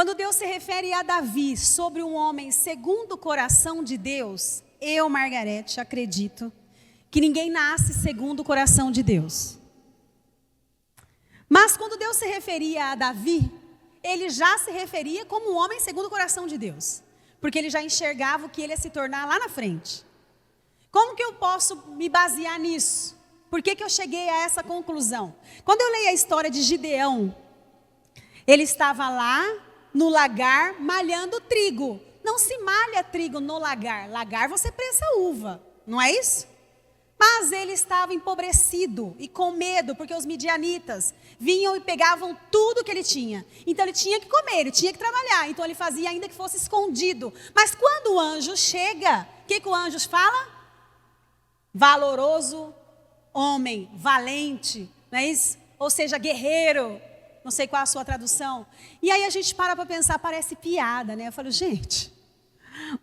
Quando Deus se refere a Davi sobre um homem segundo o coração de Deus, eu, Margarete, acredito que ninguém nasce segundo o coração de Deus. Mas quando Deus se referia a Davi, ele já se referia como um homem segundo o coração de Deus. Porque ele já enxergava o que ele ia se tornar lá na frente. Como que eu posso me basear nisso? Por que eu cheguei a essa conclusão? Quando eu leio a história de Gideão, ele estava lá no lagar malhando trigo. Não se malha trigo no lagar. Lagar você prensa uva, não é isso? Mas ele estava empobrecido e com medo, porque os midianitas vinham e pegavam tudo que ele tinha. Então ele tinha que comer, ele tinha que trabalhar. Então ele fazia ainda que fosse escondido. Mas quando o anjo chega, o que o anjo fala? Valoroso homem, valente, não é isso? Ou seja, guerreiro. Não sei qual a sua tradução. E aí a gente para pensar, parece piada, né? Eu falo, gente,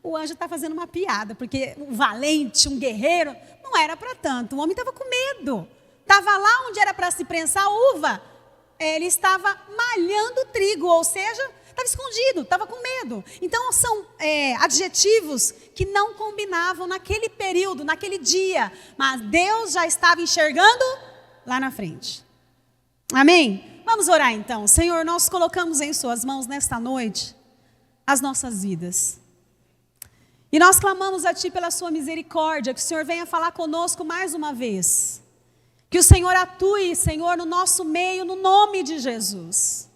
o anjo está fazendo uma piada, porque um valente, um guerreiro, não era para tanto. O homem estava com medo. Estava lá onde era para se prensar uva. Ele estava malhando trigo, ou seja, estava escondido, estava com medo. Então são adjetivos que não combinavam naquele período, naquele dia. Mas Deus já estava enxergando lá na frente. Amém? Vamos orar então. Senhor, nós colocamos em suas mãos nesta noite as nossas vidas. E nós clamamos a Ti pela sua misericórdia, que o Senhor venha falar conosco mais uma vez. Que o Senhor atue, Senhor, no nosso meio, no nome de Jesus.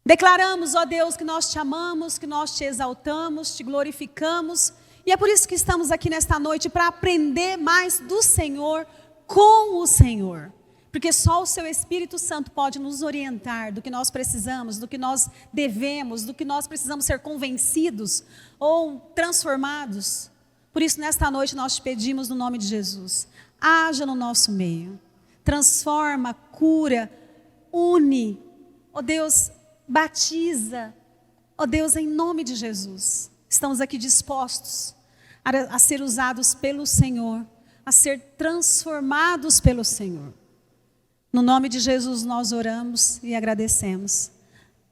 Declaramos, ó Deus, que nós Te amamos, que nós Te exaltamos, Te glorificamos. E é por isso que estamos aqui nesta noite, para aprender mais do Senhor com o Senhor. Porque só o Seu Espírito Santo pode nos orientar do que nós precisamos, do que nós devemos, do que nós precisamos ser convencidos ou transformados. Por isso, nesta noite, nós te pedimos no nome de Jesus. Haja no nosso meio. Transforma, cura, une. Ó Deus, batiza. Ó Deus, em nome de Jesus. Estamos aqui dispostos a ser usados pelo Senhor, a ser transformados pelo Senhor. No nome de Jesus nós oramos e agradecemos.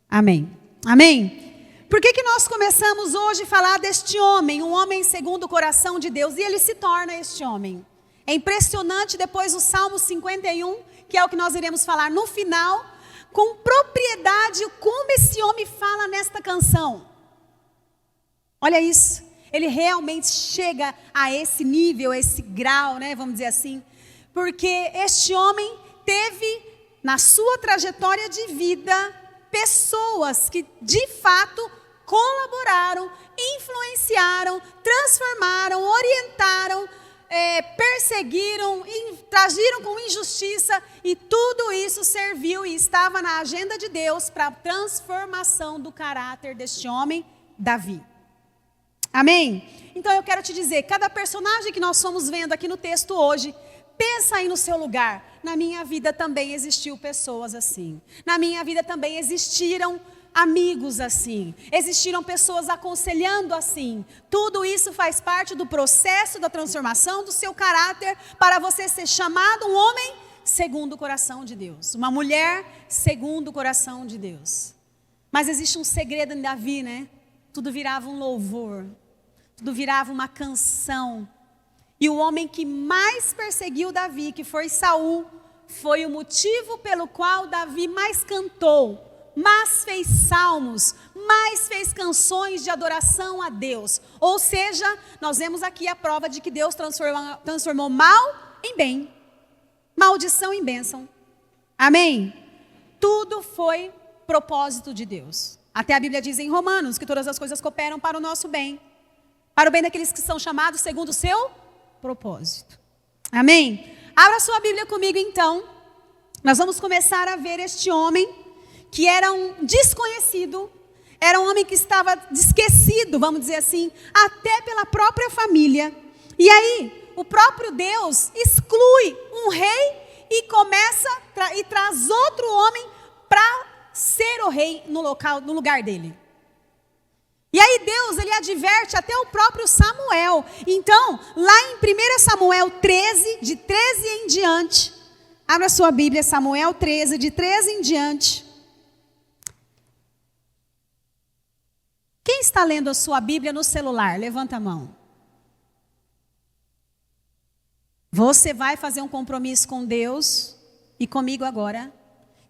Amém. Amém? Por que nós começamos hoje a falar deste homem, um homem segundo o coração de Deus? E ele se torna este homem. É impressionante depois o Salmo 51, que é o que nós iremos falar no final, com propriedade, como esse homem fala nesta canção. Olha isso. Ele realmente chega a esse nível, a esse grau, né, vamos dizer assim. Porque este homem teve na sua trajetória de vida pessoas que de fato colaboraram, influenciaram, transformaram, orientaram, perseguiram, tragiram com injustiça, e tudo isso serviu e estava na agenda de Deus para a transformação do caráter deste homem, Davi. Amém? Então eu quero te dizer, cada personagem que nós estamos vendo aqui no texto hoje, pensa aí no seu lugar. Na minha vida também existiu pessoas assim. Na minha vida também existiram amigos assim. Existiram pessoas aconselhando assim. Tudo isso faz parte do processo da transformação do seu caráter para você ser chamado um homem segundo o coração de Deus. Uma mulher segundo o coração de Deus. Mas existe um segredo em Davi, né? Tudo virava um louvor. Tudo virava uma canção. E o homem que mais perseguiu Davi, que foi Saul, foi o motivo pelo qual Davi mais cantou, mais fez salmos, mais fez canções de adoração a Deus. Ou seja, nós vemos aqui a prova de que Deus transformou mal em bem, maldição em bênção. Amém? Tudo foi propósito de Deus. Até a Bíblia diz em Romanos que todas as coisas cooperam para o nosso bem, para o bem daqueles que são chamados segundo o seu propósito. Amém? Abra sua Bíblia comigo então. Nós vamos começar a ver este homem que era um desconhecido, era um homem que estava esquecido, vamos dizer assim, até pela própria família. E aí, o próprio Deus exclui um rei e começa e traz outro homem para ser o rei no lugar dele. E aí Deus, ele adverte até o próprio Samuel. Então, lá em 1 Samuel 13, de 13 em diante, abra sua Bíblia, Samuel 13, de 13 em diante. está lendo a sua Bíblia no celular? Levanta a mão. Você vai fazer um compromisso com Deus e comigo agora,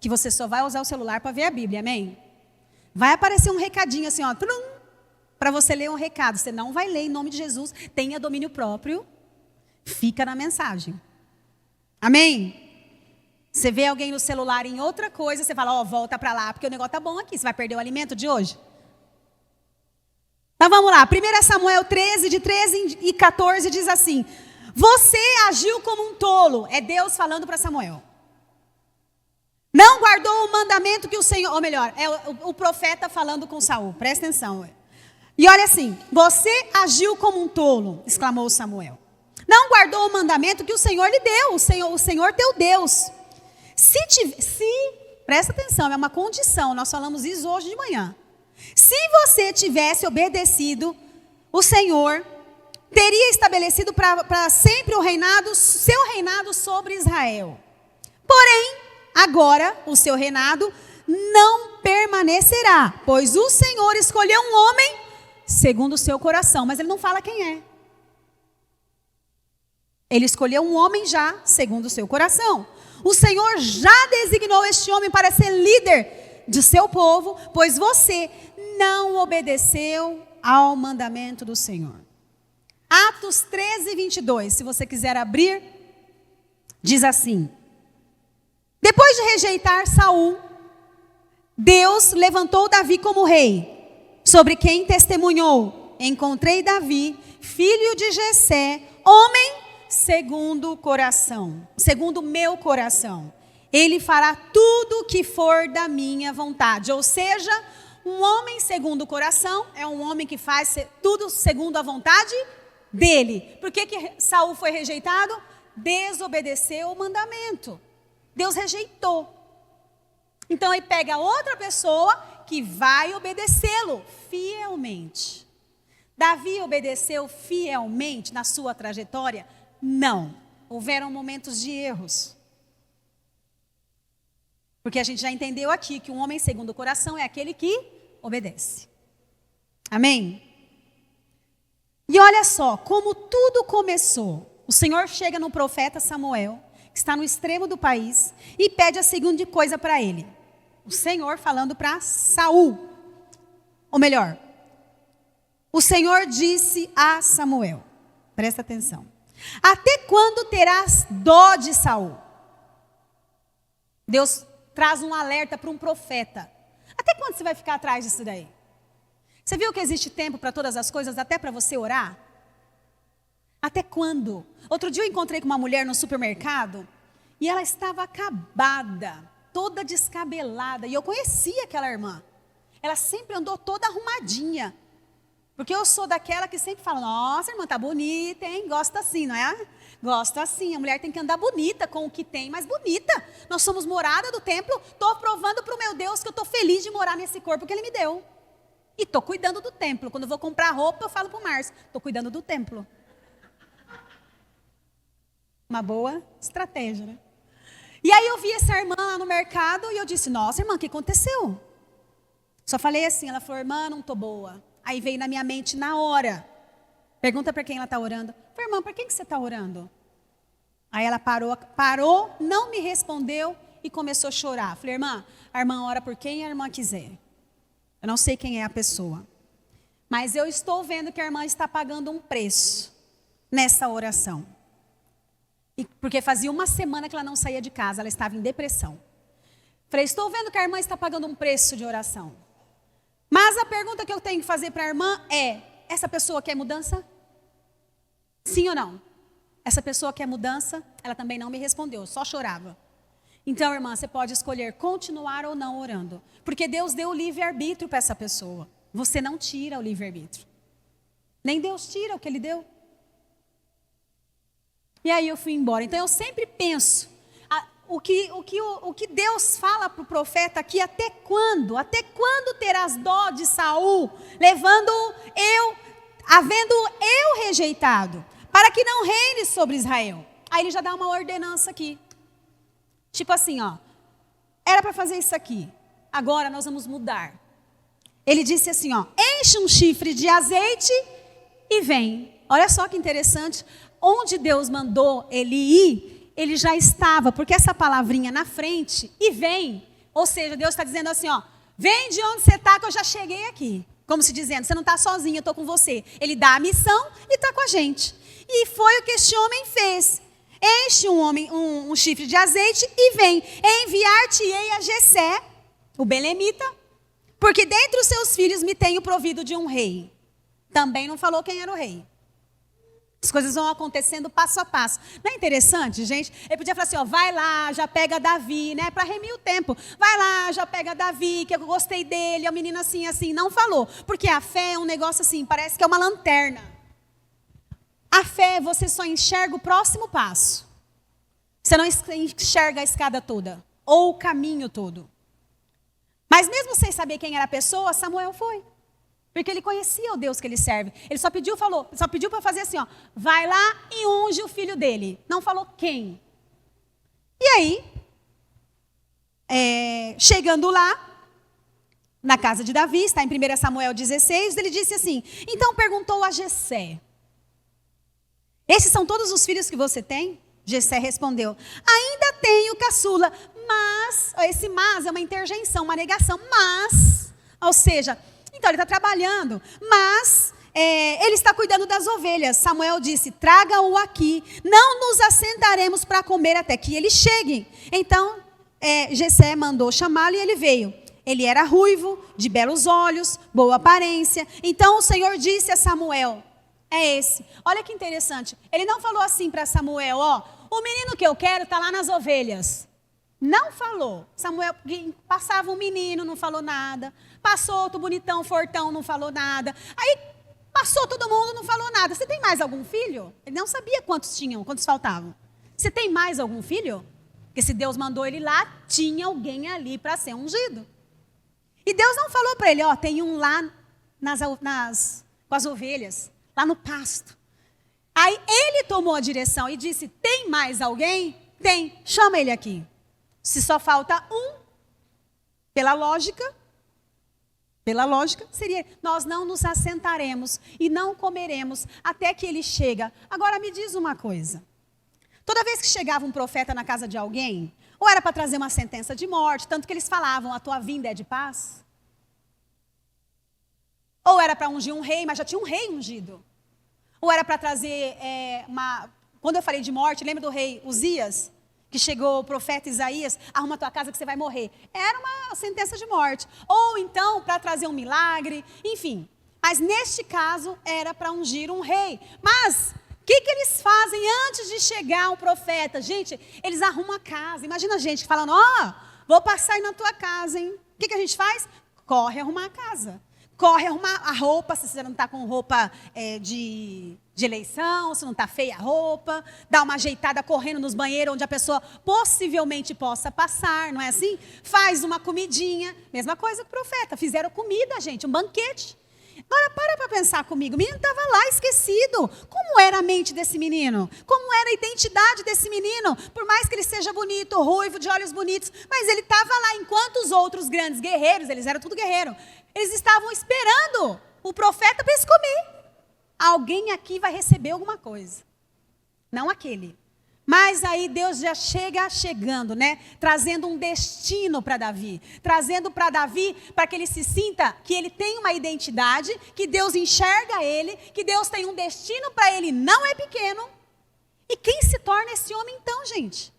que você só vai usar o celular para ver a Bíblia, amém? Vai aparecer um recadinho assim, ó, para você ler um recado. Você não vai ler em nome de Jesus, tenha domínio próprio, fica na mensagem. Amém? Você vê alguém no celular em outra coisa, você fala, ó, volta para lá, porque o negócio tá bom aqui, você vai perder o alimento de hoje. Então vamos lá, 1 Samuel 13, de 13 e 14 diz assim: você agiu como um tolo, é Deus falando para Samuel. Não guardou o mandamento que o Senhor, ou melhor, é o profeta falando com Saul, presta atenção. E olha assim, você agiu como um tolo, exclamou Samuel. Não guardou o mandamento que o Senhor lhe deu, o Senhor teu Deus. Presta atenção, é uma condição, nós falamos isso hoje de manhã. Se você tivesse obedecido, o Senhor teria estabelecido para sempre seu reinado sobre Israel. Porém, agora o seu reinado não permanecerá, pois o Senhor escolheu um homem segundo o seu coração, mas ele não fala quem é. Ele escolheu um homem já segundo o seu coração. O Senhor já designou este homem para ser líder de seu povo, pois você não obedeceu ao mandamento do Senhor. Atos 13, 22, se você quiser abrir, diz assim: depois de rejeitar Saul, Deus levantou Davi como rei, sobre quem testemunhou: encontrei Davi, filho de Jessé, homem segundo o coração, segundo o meu coração. Ele fará tudo o que for da minha vontade. Ou seja, um homem segundo o coração é um homem que faz tudo segundo a vontade dele. Por que Saul foi rejeitado? Desobedeceu o mandamento. Deus rejeitou. Então ele pega outra pessoa que vai obedecê-lo fielmente. Davi obedeceu fielmente na sua trajetória? Não. Houveram momentos de erros. Porque a gente já entendeu aqui que um homem segundo o coração é aquele que obedece. Amém? E olha só, como tudo começou. O Senhor chega no profeta Samuel, que está no extremo do país, e pede a seguinte coisa para ele. O Senhor falando para Saul. Ou melhor, o Senhor disse a Samuel, presta atenção: até quando terás dó de Saul? Deus traz um alerta para um profeta. Até quando você vai ficar atrás disso daí? Você viu que existe tempo para todas as coisas, até para você orar? Até quando? Outro dia eu encontrei com uma mulher no supermercado e ela estava acabada, toda descabelada. E eu conhecia aquela irmã. Ela sempre andou toda arrumadinha. Porque eu sou daquela que sempre fala: nossa, irmã, tá bonita, hein? Gosta assim, não é? Gosto assim. A mulher tem que andar bonita com o que tem, mas bonita. Nós somos morada do templo. Estou provando para o meu Deus que eu estou feliz de morar nesse corpo que Ele me deu. E estou cuidando do templo. Quando eu vou comprar roupa, eu falo para o Márcio: estou cuidando do templo. Uma boa estratégia, né? E aí eu vi essa irmã lá no mercado e eu disse: nossa, irmã, o que aconteceu? Só falei assim. Ela falou: irmã, não estou boa. Aí veio na minha mente na hora. Pergunta para quem ela está orando. Falei: irmã, para quem que você está orando? Aí ela parou, não me respondeu e começou a chorar. Falei: irmã, a irmã ora por quem a irmã quiser. Eu não sei quem é a pessoa. Mas eu estou vendo que a irmã está pagando um preço nessa oração. Porque fazia uma semana que ela não saía de casa, ela estava em depressão. Falei: estou vendo que a irmã está pagando um preço de oração. Mas a pergunta que eu tenho que fazer para a irmã é: essa pessoa quer mudança? Sim ou não? Essa pessoa quer mudança? Ela também não me respondeu, só chorava. Então, irmã, você pode escolher continuar ou não orando. Porque Deus deu o livre-arbítrio para essa pessoa. Você não tira o livre-arbítrio. Nem Deus tira o que Ele deu. E aí eu fui embora. Então eu sempre penso, o que Deus fala para o profeta aqui: até quando? Até quando terás dó de Saul, havendo eu rejeitado, para que não reine sobre Israel? Aí ele já dá uma ordenança aqui. Tipo assim, ó, era para fazer isso aqui, agora nós vamos mudar. Ele disse assim, ó, enche um chifre de azeite e vem. Olha só que interessante, onde Deus mandou ele ir, ele já estava, porque essa palavrinha na frente, e vem, ou seja, Deus está dizendo assim, ó, vem de onde você está que eu já cheguei aqui. Como se dizendo, você não está sozinho, eu estou com você. Ele dá a missão e está com a gente. E foi o que este homem fez. Enche um chifre de azeite e vem. Enviar-te-ei a Jessé, o belemita, porque dentre os seus filhos me tenho provido de um rei. Também não falou quem era o rei. As coisas vão acontecendo passo a passo. Não é interessante, gente? Ele podia falar assim, ó, vai lá, já pega Davi, né? Para remir o tempo. Vai lá, já pega Davi, que eu gostei dele, é um menino assim, assim. Não falou. Porque a fé é um negócio assim, parece que é uma lanterna. A fé, você só enxerga o próximo passo. Você não enxerga a escada toda. Ou o caminho todo. Mas mesmo sem saber quem era a pessoa, Samuel foi. Porque ele conhecia o Deus que ele serve. Ele só pediu para fazer assim, ó, vai lá e unge o filho dele. Não falou quem. E aí, chegando lá, na casa de Davi, está em 1 Samuel 16, ele disse assim, então perguntou a Jessé, esses são todos os filhos que você tem? Jessé respondeu, ainda tenho caçula, mas, esse mas é uma interjeição, uma negação, mas, ou seja, então ele está trabalhando, mas ele está cuidando das ovelhas. Samuel disse, traga-o aqui, não nos assentaremos para comer até que ele chegue. Então, Jessé mandou chamá-lo e ele veio. Ele era ruivo, de belos olhos, boa aparência. Então o Senhor disse a Samuel, é esse. Olha que interessante, ele não falou assim para Samuel, ó, o menino que eu quero está lá nas ovelhas. Não falou. Samuel passava um menino, não falou nada. Passou outro bonitão, fortão, não falou nada. Aí passou todo mundo, não falou nada. Você tem mais algum filho? Ele não sabia quantos tinham, quantos faltavam. Você tem mais algum filho? Porque se Deus mandou ele lá, tinha alguém ali para ser ungido. E Deus não falou para ele, ó, tem um lá com as ovelhas, lá no pasto. Aí ele tomou a direção e disse, tem mais alguém? Tem, chama ele aqui. Se só falta um, pela lógica, seria, nós não nos assentaremos e não comeremos até que ele chega. Agora me diz uma coisa, toda vez que chegava um profeta na casa de alguém, ou era para trazer uma sentença de morte, tanto que eles falavam, a tua vinda é de paz, ou era para ungir um rei, mas já tinha um rei ungido, ou era para trazer quando eu falei de morte, lembra do rei Uzias? Que chegou o profeta Isaías, arruma a tua casa que você vai morrer. Era uma sentença de morte. Ou então, para trazer um milagre, enfim. Mas neste caso, era para ungir um rei. Mas, o que eles fazem antes de chegar um profeta? Gente, eles arrumam a casa. Imagina a gente falando, ó, vou passar aí na tua casa, hein? O que a gente faz? Corre arrumar a casa. Corre arrumar a roupa, se você não está com roupa de eleição, se não está feia a roupa, dá uma ajeitada correndo nos banheiros onde a pessoa possivelmente possa passar, não é assim? Faz uma comidinha, mesma coisa que o profeta, fizeram comida, gente, um banquete. Agora para pensar comigo, o menino estava lá esquecido. Como era a mente desse menino? Como era a identidade desse menino? Por mais que ele seja bonito, ruivo, de olhos bonitos, mas ele estava lá, enquanto os outros grandes guerreiros, eles eram tudo guerreiro, eles estavam esperando o profeta para eles comer. Alguém aqui vai receber alguma coisa. Não aquele. Mas aí Deus já chegando, né? Trazendo um destino para Davi. Trazendo para Davi, para que ele se sinta que ele tem uma identidade, que Deus enxerga ele, que Deus tem um destino para ele, não é pequeno. E quem se torna esse homem então, gente?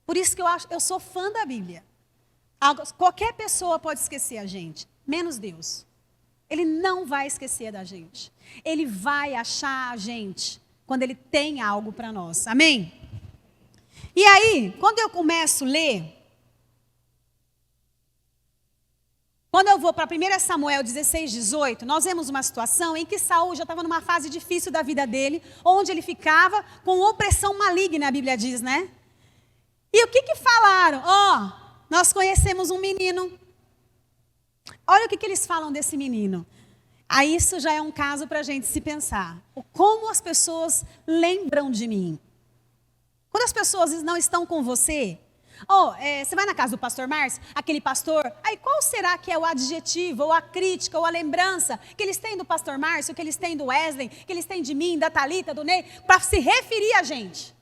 Por isso que eu sou fã da Bíblia. Qualquer pessoa pode esquecer a gente, menos Deus. Ele não vai esquecer da gente. Ele vai achar a gente quando ele tem algo para nós. Amém? E aí, quando eu começo a ler, quando eu vou para 1 Samuel 16, 18, nós vemos uma situação em que Saul já estava numa fase difícil da vida dele, onde ele ficava com opressão maligna, a Bíblia diz, né? E o que falaram? Nós conhecemos um menino. Olha o que eles falam desse menino. Aí isso já é um caso para a gente se pensar. Como as pessoas lembram de mim. Quando as pessoas não estão com você, Você vai na casa do pastor Márcio, aquele pastor, aí qual será que é o adjetivo, ou a crítica, ou a lembrança que eles têm do pastor Márcio, que eles têm do Wesley, que eles têm de mim, da Thalita, do Ney, para se referir a gente?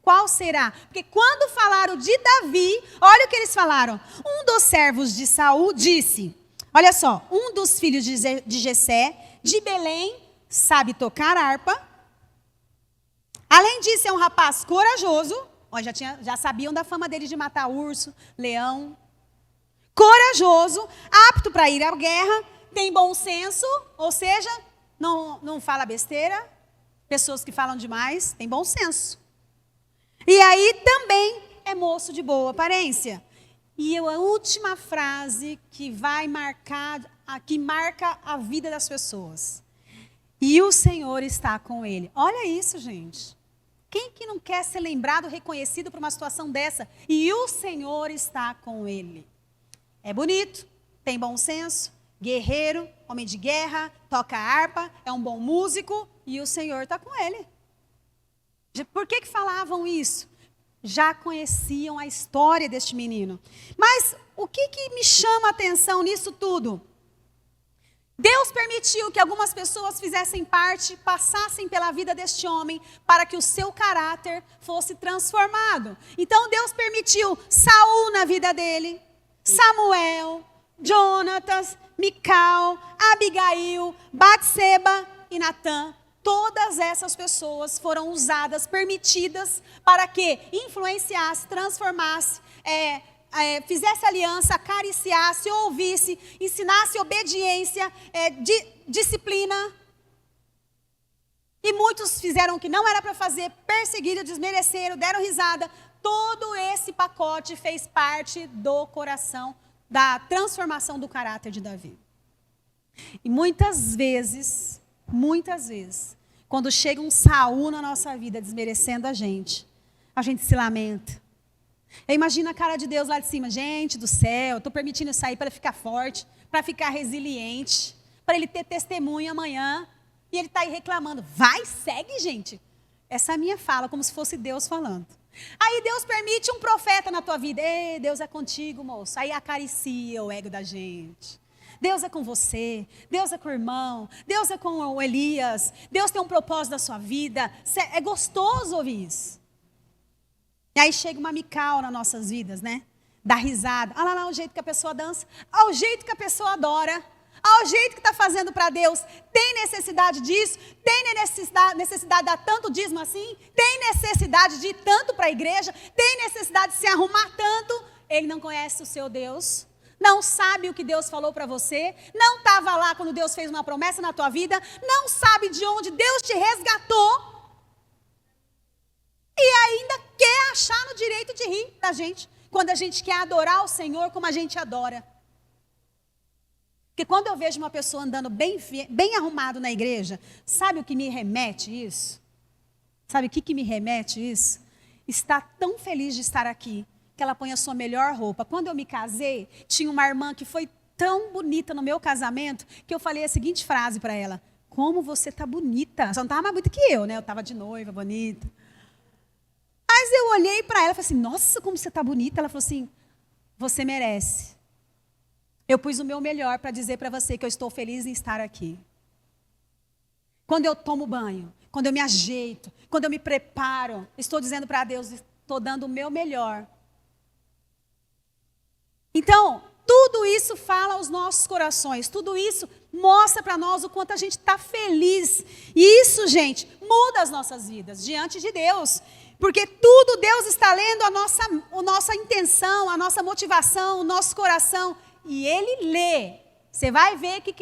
Qual será? Porque quando falaram de Davi, olha o que eles falaram. Um dos servos de Saul disse, olha só, um dos filhos de Jessé, de Belém, sabe tocar harpa. Além disso, é um rapaz corajoso. Já sabiam da fama dele de matar urso, leão. Corajoso, apto para ir à guerra, tem bom senso, ou seja, não fala besteira. Pessoas que falam demais, tem bom senso. E aí também é moço de boa aparência. E a última frase que marca a vida das pessoas. E o Senhor está com ele. Olha isso, gente. Quem que não quer ser lembrado, reconhecido por uma situação dessa? E o Senhor está com ele. É bonito, tem bom senso, guerreiro, homem de guerra, toca harpa, é um bom músico e o Senhor está com ele. Por que falavam isso? Já conheciam a história deste menino. Mas o que me chama a atenção nisso tudo? Deus permitiu que algumas pessoas fizessem parte, passassem pela vida deste homem, para que o seu caráter fosse transformado. Então Deus permitiu Saul na vida dele, Samuel, Jonatas, Mical, Abigail, Batseba e Natã. Todas essas pessoas foram usadas, permitidas, para que influenciasse, transformasse, fizesse aliança, acariciasse, ouvisse, ensinasse obediência, disciplina. E muitos fizeram o que não era para fazer, perseguiram, desmereceram, deram risada. Todo esse pacote fez parte do coração, da transformação do caráter de Davi. E muitas vezes, quando chega um Saul na nossa vida desmerecendo a gente se lamenta. Eu imagino a cara de Deus lá de cima. Gente do céu, estou permitindo isso aí para ficar forte, para ficar resiliente, para ele ter testemunho amanhã. E ele está aí reclamando. Vai, segue, gente. Essa é a minha fala, como se fosse Deus falando. Aí Deus permite um profeta na tua vida. Ei, Deus é contigo, moço. Aí acaricia o ego da gente. Deus é com você, Deus é com o irmão, Deus é com o Elias, Deus tem um propósito na sua vida. É gostoso ouvir isso. E aí chega uma Mical nas nossas vidas, né? Dá risada. Olha lá o jeito que a pessoa dança, olha o jeito que a pessoa adora, olha o jeito que está fazendo para Deus. Tem necessidade disso? Tem necessidade de dar tanto dízimo assim? Tem necessidade de ir tanto para a igreja? Tem necessidade de se arrumar tanto? Ele não conhece o seu Deus. Não sabe o que Deus falou para você, não estava lá quando Deus fez uma promessa na tua vida, não sabe de onde Deus te resgatou, e ainda quer achar no direito de rir da gente, quando a gente quer adorar o Senhor como a gente adora. Porque quando eu vejo uma pessoa andando bem arrumado na igreja, sabe o que me remete isso? Sabe o que me remete isso? Está tão feliz de estar aqui, que ela põe a sua melhor roupa. Quando eu me casei, tinha uma irmã que foi tão bonita no meu casamento, que eu falei a seguinte frase para ela: como você está bonita. Só não estava mais bonita que eu, né? Eu estava de noiva, bonita. Mas eu olhei para ela e falei assim: nossa, como você está bonita. Ela falou assim: você merece. Eu pus o meu melhor para dizer para você que eu estou feliz em estar aqui. Quando eu tomo banho, quando eu me ajeito, quando eu me preparo, estou dizendo para Deus, estou dando o meu melhor. Então, tudo isso fala aos nossos corações, tudo isso mostra para nós o quanto a gente está feliz. E isso, gente, muda as nossas vidas diante de Deus. Porque tudo Deus está lendo a nossa intenção, a nossa motivação, o nosso coração. E Ele lê. Você vai ver que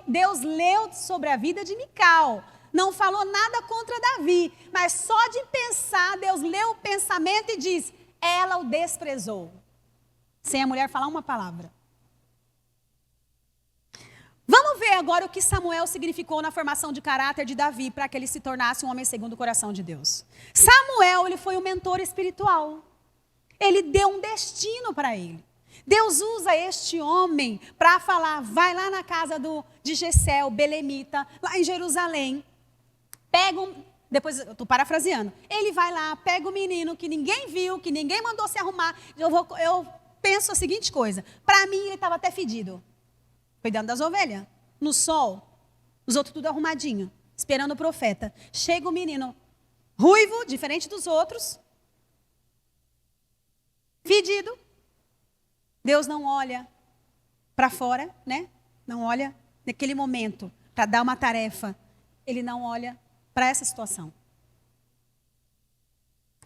Deus leu sobre a vida de Mical. Não falou nada contra Davi, mas só de pensar, Deus leu o pensamento e diz: ela o desprezou. Sem a mulher falar uma palavra. Vamos ver agora o que Samuel significou na formação de caráter de Davi, para que ele se tornasse um homem segundo o coração de Deus. Samuel, ele foi um mentor espiritual. Ele deu um destino para ele. Deus usa este homem para falar: vai lá na casa de Jessé, o belemita, lá em Jerusalém. Depois, eu estou parafraseando. Ele vai lá, pega o menino que ninguém viu, que ninguém mandou se arrumar. Eu penso a seguinte coisa. Para mim, ele estava até fedido. Cuidando das ovelhas. No sol. Os outros tudo arrumadinho. Esperando o profeta. Chega o menino ruivo, diferente dos outros. Fedido. Deus não olha para fora, né? Não olha naquele momento para dar uma tarefa. Ele não olha para essa situação.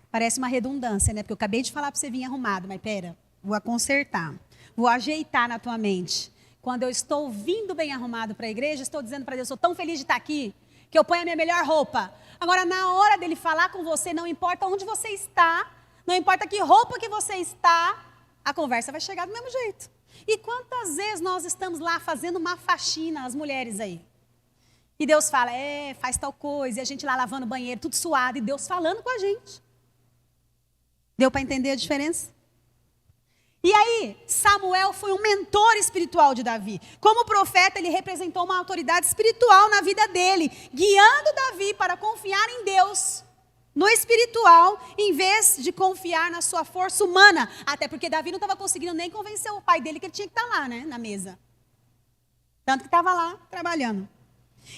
Parece uma redundância, né? Porque eu acabei de falar para você vir arrumado, mas pera, vou consertar. Vou ajeitar na tua mente. Quando eu estou vindo bem arrumado para a igreja, estou dizendo para Deus, sou tão feliz de estar aqui, que eu ponho a minha melhor roupa. Agora, na hora dele falar com você, não importa onde você está, não importa que roupa que você está, a conversa vai chegar do mesmo jeito. E quantas vezes nós estamos lá fazendo uma faxina, as mulheres aí? E Deus fala, faz tal coisa, e a gente lá lavando o banheiro, tudo suado, e Deus falando com a gente. Deu para entender a diferença? E aí, Samuel foi um mentor espiritual de Davi. Como profeta, ele representou uma autoridade espiritual na vida dele, guiando Davi para confiar em Deus, no espiritual, em vez de confiar na sua força humana. Até porque Davi não estava conseguindo nem convencer o pai dele que ele tinha que estar lá, né, na mesa. Tanto que estava lá, trabalhando.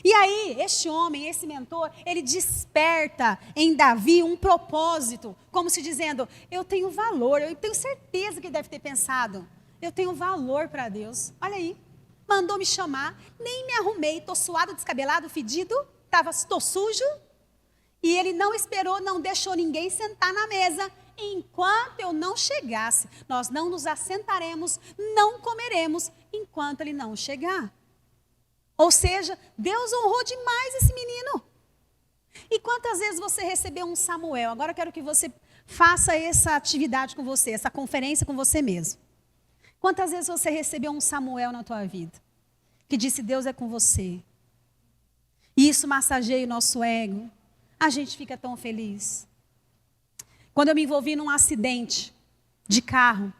E aí, este homem, esse mentor, ele desperta em Davi um propósito, como se dizendo, eu tenho valor, eu tenho certeza que ele deve ter pensado, eu tenho valor para Deus. Olha aí, mandou me chamar, nem me arrumei, estou suado, descabelado, fedido, estou sujo, e ele não esperou, não deixou ninguém sentar na mesa, enquanto eu não chegasse. Nós não nos assentaremos, não comeremos, enquanto ele não chegar. Ou seja, Deus honrou demais esse menino. E quantas vezes você recebeu um Samuel? Agora eu quero que você faça essa atividade com você, essa conferência com você mesmo. Quantas vezes você recebeu um Samuel na tua vida? Que disse, Deus é com você. E isso massageia o nosso ego. A gente fica tão feliz. Quando eu me envolvi num acidente de carro,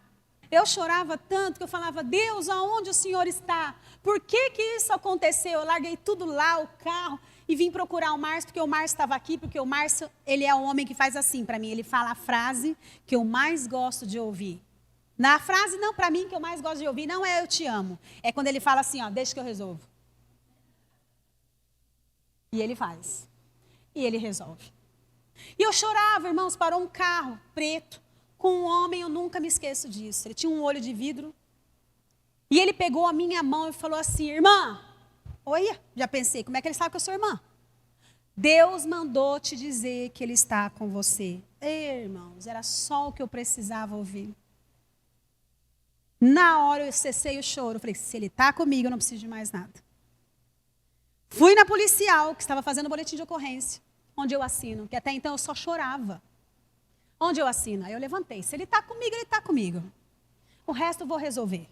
eu chorava tanto que eu falava, Deus, aonde o Senhor está? Por que que isso aconteceu? Eu larguei tudo lá, o carro, e vim procurar o Márcio, porque o Márcio estava aqui, porque o Márcio, ele é o homem que faz assim para mim. Ele fala a frase que eu mais gosto de ouvir. Na frase, não, para mim, que eu mais gosto de ouvir, não é eu te amo. É quando ele fala assim, ó, deixa que eu resolvo. E ele faz. E ele resolve. E eu chorava, irmãos, parou um carro preto, com um homem, eu nunca me esqueço disso. Ele tinha um olho de vidro. E ele pegou a minha mão e falou assim, irmã, oi, já pensei, como é que ele sabe que eu sou irmã? Deus mandou te dizer que ele está com você. Ei, irmãos, era só o que eu precisava ouvir. Na hora eu cessei o choro, eu falei, se ele está comigo, eu não preciso de mais nada. Fui na policial, que estava fazendo o boletim de ocorrência, onde eu assino, que até então eu só chorava. Onde eu assino? Aí eu levantei, se ele está comigo, ele está comigo. O resto eu vou resolver.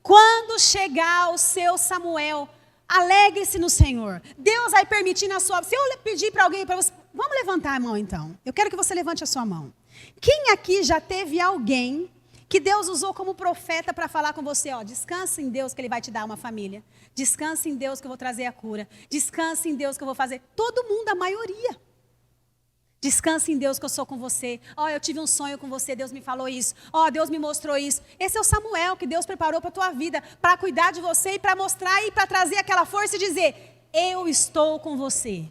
Quando chegar o seu Samuel, alegre-se no Senhor. Deus vai permitir na sua... Se eu pedir para alguém, para você... Vamos levantar a mão então. Eu quero que você levante a sua mão. Quem aqui já teve alguém que Deus usou como profeta para falar com você? Ó, descanse em Deus que Ele vai te dar uma família. Descanse em Deus que eu vou trazer a cura. Descanse em Deus que eu vou fazer. Todo mundo, a maioria. Descanse em Deus que eu sou com você. Ó, eu tive um sonho com você, Deus me falou isso. Ó, Deus me mostrou isso. Esse é o Samuel que Deus preparou para a tua vida, para cuidar de você e para mostrar e para trazer aquela força e dizer, eu estou com você.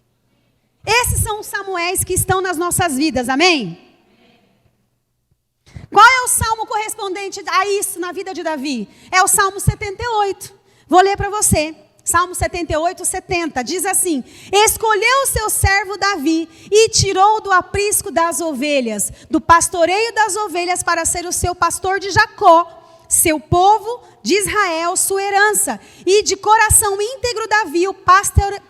Esses são os Samuéis que estão nas nossas vidas, amém? Qual é o salmo correspondente a isso na vida de Davi? É o Salmo 78. Vou ler para você. Salmo 78, 70, diz assim, escolheu o seu servo Davi e tirou do aprisco das ovelhas, do pastoreio das ovelhas para ser o seu pastor de Jacó, seu povo de Israel, sua herança. E de coração íntegro Davi o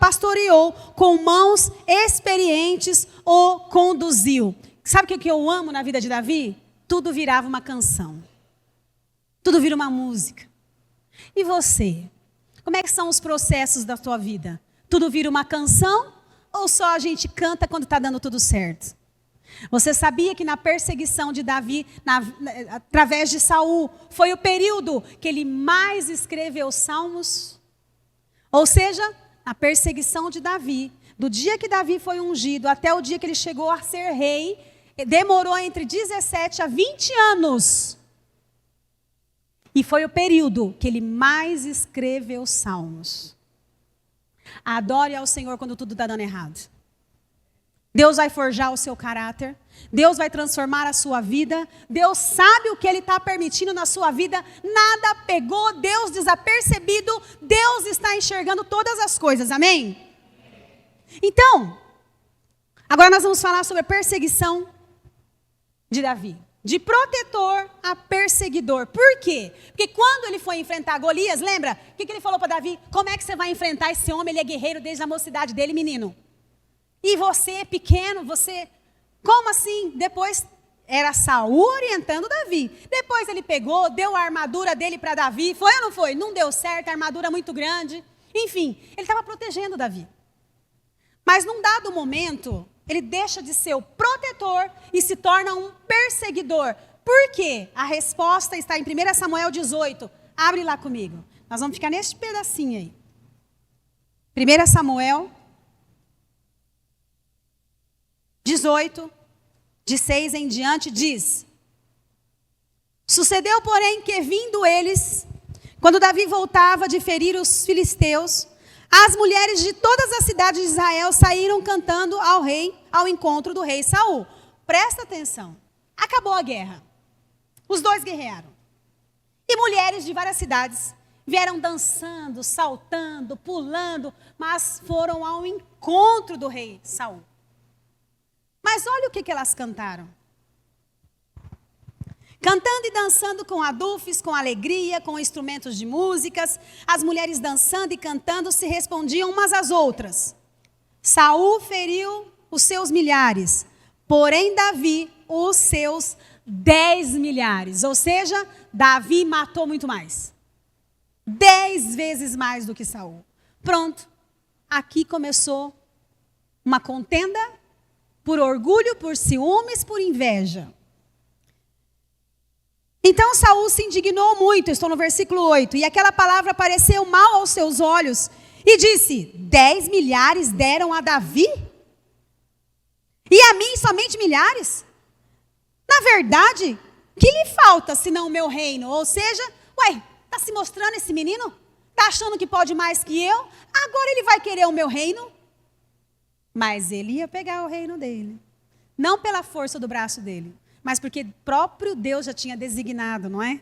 pastoreou, com mãos experientes o conduziu. Sabe o que eu amo na vida de Davi? Tudo virava uma canção. Tudo vira uma música. E você? Como é que são os processos da tua vida? Tudo vira uma canção ou só a gente canta quando está dando tudo certo? Você sabia que na perseguição de Davi, através de Saul, foi o período que ele mais escreveu salmos? Ou seja, a perseguição de Davi Do dia que Davi foi ungido até o dia que ele chegou a ser rei, demorou entre 17 a 20 anos. E foi o período que ele mais escreveu salmos. Adore ao Senhor quando tudo está dando errado. Deus vai forjar o seu caráter. Deus vai transformar a sua vida. Deus sabe o que Ele está permitindo na sua vida. Nada pegou Deus desapercebido. Deus está enxergando todas as coisas. Amém? Então, agora nós vamos falar sobre a perseguição de Davi. De protetor a perseguidor. Por quê? Porque quando ele foi enfrentar Golias, lembra? O que ele falou para Davi? Como é que você vai enfrentar esse homem? Ele é guerreiro desde a mocidade dele, menino. E você, pequeno, você... Como assim? Depois era Saul orientando Davi. Depois ele pegou, deu a armadura dele para Davi. Foi ou não foi? Não deu certo, a armadura muito grande. Enfim, ele estava protegendo Davi. Mas num dado momento, ele deixa de ser o protetor e se torna um perseguidor. Por quê? A resposta está em 1 Samuel 18. Abre lá comigo. Nós vamos ficar neste pedacinho aí. 1 Samuel 18, de 6 em diante, diz: Sucedeu, porém, que vindo eles, quando Davi voltava de ferir os filisteus, as mulheres de todas as cidades de Israel saíram cantando ao rei, ao encontro do rei Saul. Presta atenção. Acabou a guerra. Os dois guerrearam. E mulheres de várias cidades vieram dançando, saltando, pulando, mas foram ao encontro do rei Saul. Mas olha o que elas cantaram. Cantando e dançando com adufes, com alegria, com instrumentos de músicas, as mulheres dançando e cantando se respondiam umas às outras. Saul feriu os seus milhares, porém Davi os seus 10 milhares. Ou seja, Davi matou muito mais. 10 vezes mais do que Saul. Pronto. Aqui começou uma contenda por orgulho, por ciúmes, por inveja. Então Saul se indignou muito, estou no versículo 8, e aquela palavra pareceu mal aos seus olhos, e disse: 10 milhares deram a Davi? E a mim somente milhares? Na verdade, que lhe falta senão o meu reino? Ou seja, está se mostrando esse menino? Está achando que pode mais que eu? Agora ele vai querer o meu reino? Mas ele ia pegar o reino dele. Não pela força do braço dele, mas porque próprio Deus já tinha designado, não é?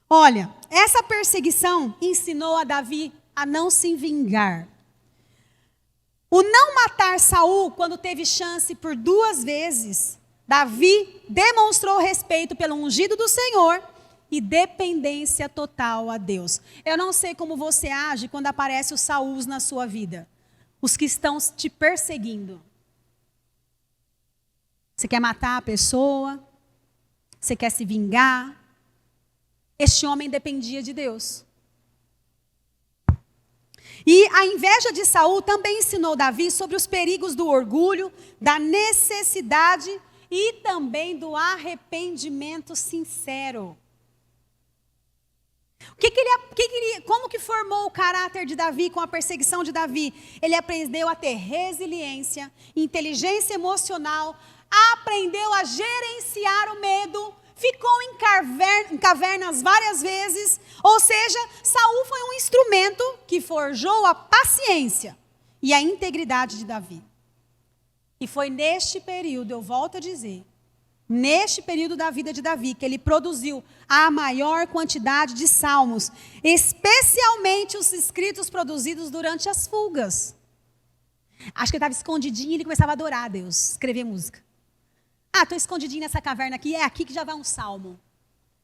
Olha, essa perseguição ensinou a Davi a não se vingar. O não matar Saul, quando teve chance por 2 vezes, Davi demonstrou respeito pelo ungido do Senhor e dependência total a Deus. Eu não sei como você age quando aparece os Sauls na sua vida. Os que estão te perseguindo. Você quer matar a pessoa? Você quer se vingar? Este homem dependia de Deus. E a inveja de Saul também ensinou Davi sobre os perigos do orgulho, da necessidade e também do arrependimento sincero. Como que formou o caráter de Davi com a perseguição de Davi? Ele aprendeu a ter resiliência, inteligência emocional, aprendeu a gerenciar o medo, ficou em cavernas várias vezes. Ou seja, Saul foi um instrumento que forjou a paciência e a integridade de Davi. E foi neste período, eu volto a dizer, neste período da vida de Davi, que ele produziu a maior quantidade de salmos, especialmente os escritos produzidos durante as fugas. Acho que ele estava escondidinho e ele começava a adorar a Deus, escrever música. Estou escondidinho nessa caverna aqui, é aqui que já vai um salmo.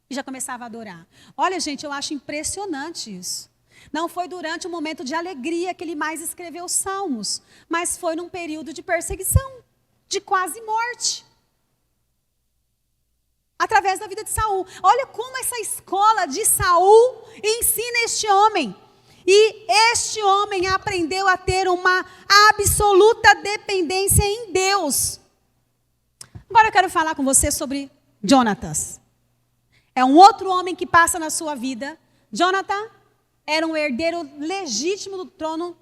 E já começava a adorar. Olha, gente, eu acho impressionante isso. Não foi durante um momento de alegria que ele mais escreveu salmos, mas foi num período de perseguição, de quase morte. Através da vida de Saul. Olha como essa escola de Saul ensina este homem. E este homem aprendeu a ter uma absoluta dependência em Deus. Agora eu quero falar com você sobre Jonatas. É um outro homem que passa na sua vida. Jonatan era um herdeiro legítimo do trono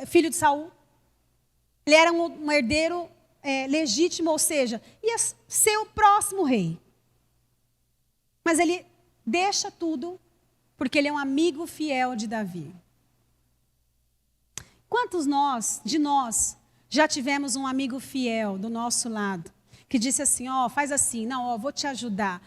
filho de Saul. Ele era um herdeiro legítimo, ou seja, ia ser o próximo rei. Mas ele deixa tudo porque ele é um amigo fiel de Davi. Quantos de nós, já tivemos um amigo fiel do nosso lado, que disse assim, faz assim, não, vou te ajudar,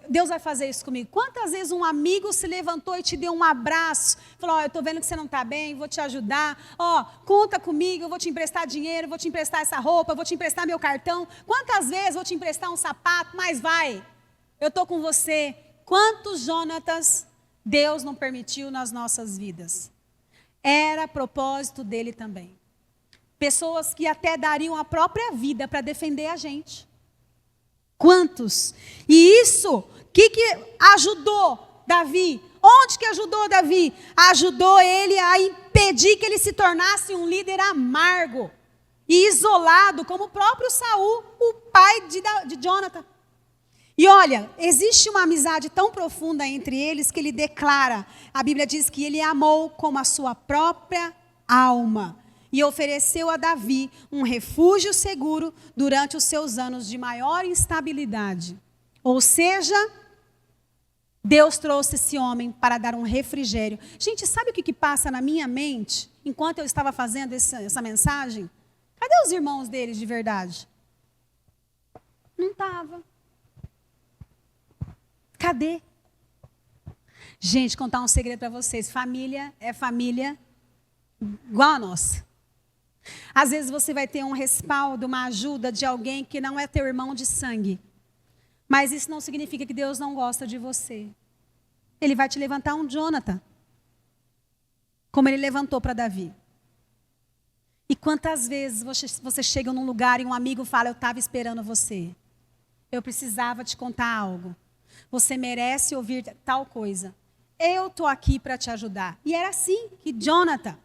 Deus vai fazer isso comigo. Quantas vezes um amigo se levantou e te deu um abraço, falou, eu estou vendo que você não está bem, vou te ajudar, conta comigo, eu vou te emprestar dinheiro, vou te emprestar essa roupa, vou te emprestar meu cartão, quantas vezes vou te emprestar um sapato, mas vai, eu estou com você. Quantos Jonatas Deus não permitiu nas nossas vidas? Era propósito dele também. Pessoas que até dariam a própria vida para defender a gente. Quantos? E isso, que ajudou Davi? Onde que ajudou Davi? Ajudou ele a impedir que ele se tornasse um líder amargo e isolado, como o próprio Saul, o pai de Jonathan. E olha, existe uma amizade tão profunda entre eles que ele declara, a Bíblia diz que ele amou como a sua própria alma e ofereceu a Davi um refúgio seguro durante os seus anos de maior instabilidade. Ou seja, Deus trouxe esse homem para dar um refrigério. Gente, sabe o que passa na minha mente enquanto eu estava fazendo essa mensagem? Cadê os irmãos deles de verdade? Não estava. Cadê? Gente, contar um segredo para vocês. Família é família igual a nossa. Às vezes você vai ter um respaldo, uma ajuda de alguém que não é teu irmão de sangue. Mas isso não significa que Deus não gosta de você. Ele vai te levantar um Jonathan. Como ele levantou para Davi. E quantas vezes você chega num lugar e um amigo fala, eu estava esperando você. Eu precisava te contar algo. Você merece ouvir tal coisa. Eu estou aqui para te ajudar. E era assim que Jonathan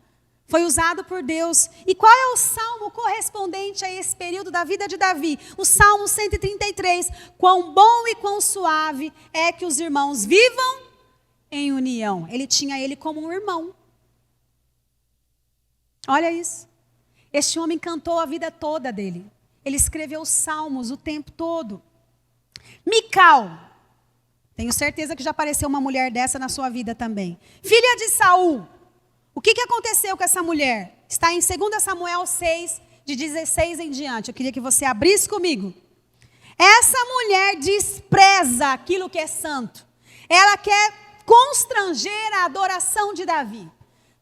foi usado por Deus. E qual é o salmo correspondente a esse período da vida de Davi? O Salmo 133. Quão bom e quão suave é que os irmãos vivam em união. Ele tinha ele como um irmão. Olha isso. Este homem cantou a vida toda dele. Ele escreveu salmos o tempo todo. Mical. Tenho certeza que já apareceu uma mulher dessa na sua vida também. Filha de Saul. O que aconteceu com essa mulher? Está em 2 Samuel 6, de 16 em diante. Eu queria que você abrisse comigo. Essa mulher despreza aquilo que é santo. Ela quer constranger a adoração de Davi.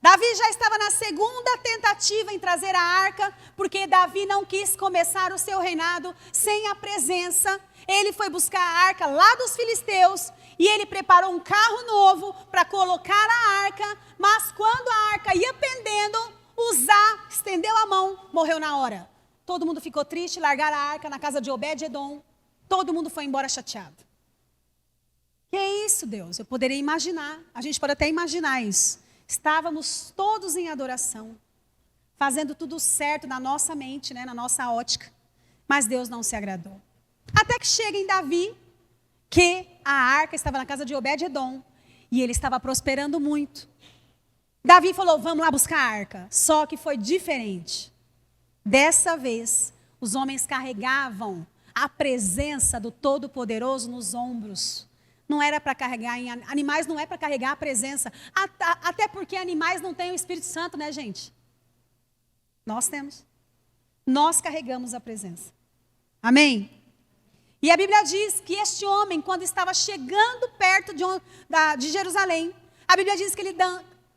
Davi já estava na segunda tentativa em trazer a arca, porque Davi não quis começar o seu reinado sem a presença. Ele foi buscar a arca lá dos filisteus e ele preparou um carro novo para colocar a arca, mas quando a arca ia pendendo, Uzá estendeu a mão, morreu na hora. Todo mundo ficou triste, largaram a arca na casa de Obed-Edom, todo mundo foi embora chateado. Que é isso, Deus? Eu poderia imaginar, a gente pode até imaginar isso. Estávamos todos em adoração, fazendo tudo certo na nossa mente, na nossa ótica, mas Deus não se agradou. Até que chega em Davi, que a arca estava na casa de Obed-Edom, e ele estava prosperando muito. Davi falou, vamos lá buscar a arca. Só que foi diferente. Dessa vez, os homens carregavam a presença do Todo-Poderoso nos ombros. Não era para carregar, animais não é para carregar a presença. Até porque animais não têm o Espírito Santo, né, gente? Nós temos. Nós carregamos a presença. Amém? E a Bíblia diz que este homem, quando estava chegando perto de Jerusalém, a Bíblia diz que ele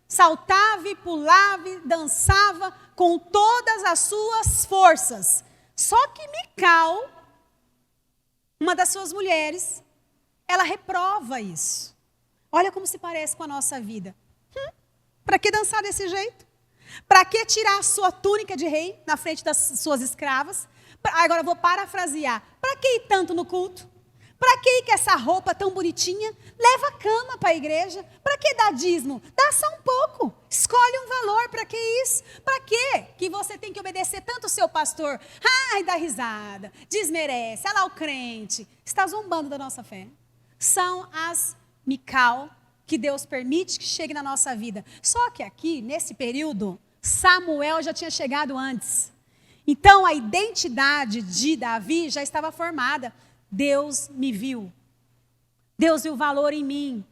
saltava e pulava e dançava com todas as suas forças. Só que Mical, uma das suas mulheres, ela reprova isso. Olha como se parece com a nossa vida. Para que dançar desse jeito? Para que tirar a sua túnica de rei na frente das suas escravas? Agora eu vou parafrasear. Para que ir tanto no culto? Para que ir com essa roupa tão bonitinha? Leva a cama para a igreja. Para que dar dízimo? Dá só um pouco. Escolhe um valor. Para que isso? Para que você tem que obedecer tanto o seu pastor? Ai, dá risada. Desmerece. Olha lá o crente. Está zombando da nossa fé. São as Mical que Deus permite que chegue na nossa vida. Só que aqui, nesse período, Samuel já tinha chegado antes. Então, a identidade de Davi já estava formada. Deus me viu. Deus viu valor em mim.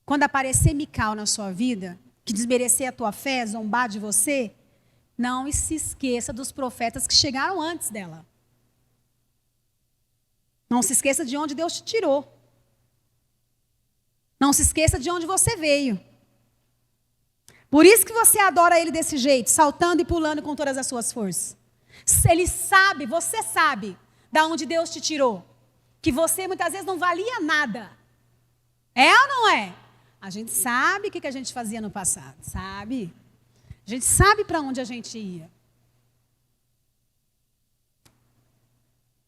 Quando aparecer Mical na sua vida, que desmerecer a tua fé, zombar de você, não se esqueça dos profetas que chegaram antes dela. Não se esqueça de onde Deus te tirou. Não se esqueça de onde você veio. Por isso que você adora Ele desse jeito, saltando e pulando com todas as suas forças. Ele sabe, você sabe, de onde Deus te tirou. Que você muitas vezes não valia nada. É ou não é? A gente sabe o que a gente fazia no passado, sabe? A gente sabe para onde a gente ia.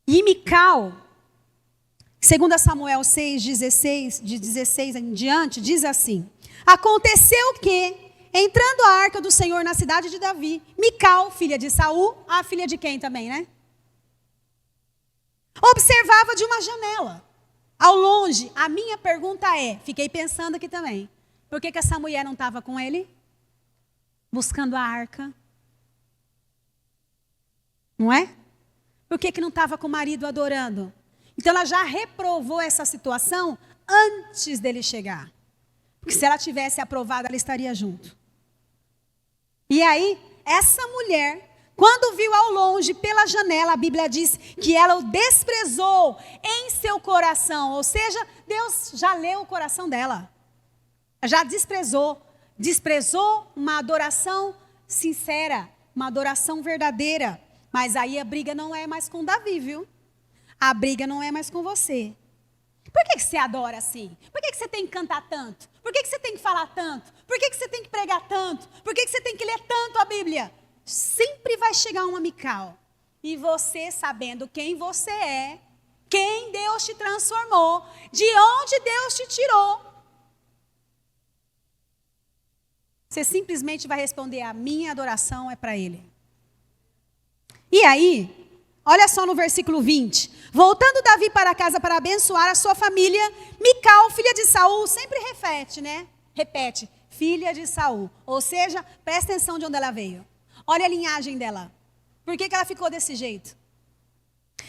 E Mical, 2 Samuel 6, 16, de 16 em diante, diz assim: aconteceu que, entrando a arca do Senhor na cidade de Davi, Mical, filha de Saul, a filha de quem também, né? Observava de uma janela, ao longe. A minha pergunta é, fiquei pensando aqui também, por que essa mulher não estava com ele? Buscando a arca. Não é? Por que não estava com o marido adorando? Então ela já reprovou essa situação antes dele chegar. Porque se ela tivesse aprovado, ela estaria junto. E aí, essa mulher, quando viu ao longe, pela janela, a Bíblia diz que ela o desprezou em seu coração. Ou seja, Deus já leu o coração dela. Já desprezou. Desprezou uma adoração sincera, uma adoração verdadeira. Mas aí a briga não é mais com Davi, viu? A briga não é mais com você. Por que você adora assim? Por que você tem que cantar tanto? Por que você tem que falar tanto? Por que você tem que pregar tanto? Por que você tem que ler tanto a Bíblia? Sempre vai chegar uma Mical. E você, sabendo quem você é, quem Deus te transformou, de onde Deus te tirou, você simplesmente vai responder: a minha adoração é para Ele. E aí, olha só no versículo 20. Voltando Davi para casa para abençoar a sua família, Mical, filha de Saul, sempre repete, né? Repete, filha de Saul. Ou seja, presta atenção de onde ela veio. Olha a linhagem dela. Por que ela ficou desse jeito?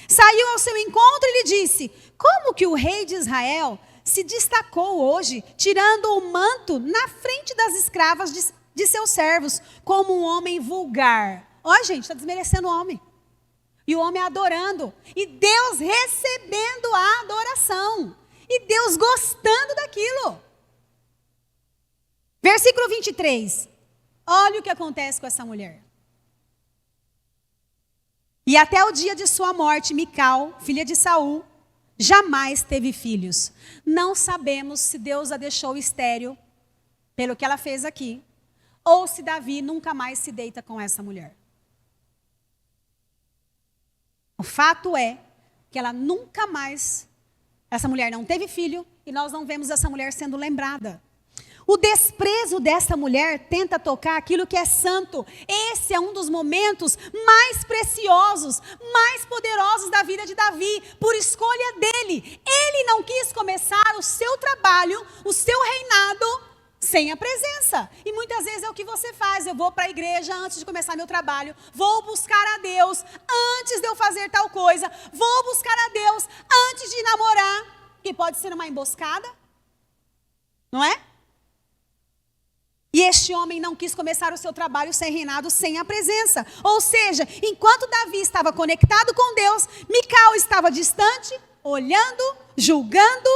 Saiu ao seu encontro e lhe disse: como que o rei de Israel se destacou hoje, tirando o manto na frente das escravas de seus servos, como um homem vulgar? Ó, gente, está desmerecendo o homem. E o homem adorando. E Deus recebendo a adoração. E Deus gostando daquilo. Versículo 23. Olha o que acontece com essa mulher. E até o dia de sua morte, Mical, filha de Saul, jamais teve filhos. Não sabemos se Deus a deixou estéril, pelo que ela fez aqui, ou se Davi nunca mais se deita com essa mulher. O fato é que ela nunca mais, essa mulher não teve filho, e nós não vemos essa mulher sendo lembrada. O desprezo dessa mulher tenta tocar aquilo que é santo. Esse é um dos momentos mais preciosos, mais poderosos da vida de Davi, por escolha dele. Ele não quis começar o seu trabalho, o seu reinado, sem a presença. E muitas vezes é o que você faz. Eu vou para a igreja antes de começar meu trabalho, vou buscar a Deus antes de eu fazer tal coisa, vou buscar a Deus antes de namorar, que pode ser uma emboscada, não é? E este homem não quis começar o seu trabalho sem reinado, sem a presença. Ou seja, enquanto Davi estava conectado com Deus, Mical estava distante, olhando, julgando.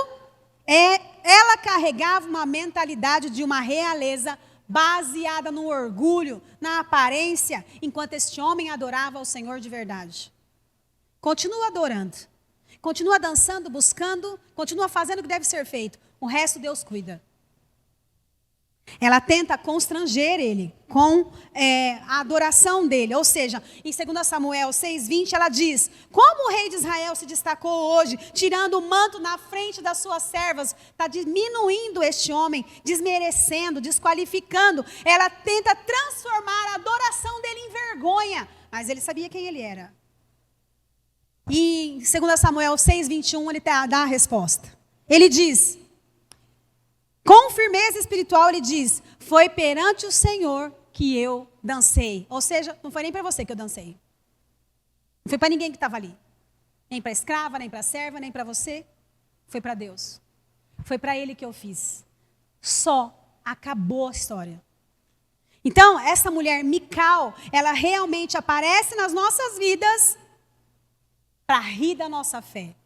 Ela carregava uma mentalidade de uma realeza baseada no orgulho, na aparência, enquanto este homem adorava ao Senhor de verdade. Continua adorando, continua dançando, buscando, continua fazendo o que deve ser feito. O resto Deus cuida. Ela tenta constranger ele com a adoração dele. Ou seja, em 2 Samuel 6,20 ela diz: como o rei de Israel se destacou hoje, tirando o manto na frente das suas servas, está diminuindo este homem, desmerecendo, desqualificando. Ela tenta transformar a adoração dele em vergonha, mas ele sabia quem ele era. E em 2 Samuel 6,21 ele dá a resposta. Ele diz: Com firmeza espiritual, ele diz: foi perante o Senhor que eu dancei. Ou seja, não foi nem para você que eu dancei. Não foi para ninguém que estava ali. Nem para a escrava, nem para a serva, nem para você. Foi para Deus. Foi para Ele que eu fiz. Só acabou a história. Então, essa mulher Mical, ela realmente aparece nas nossas vidas para rir da nossa fé.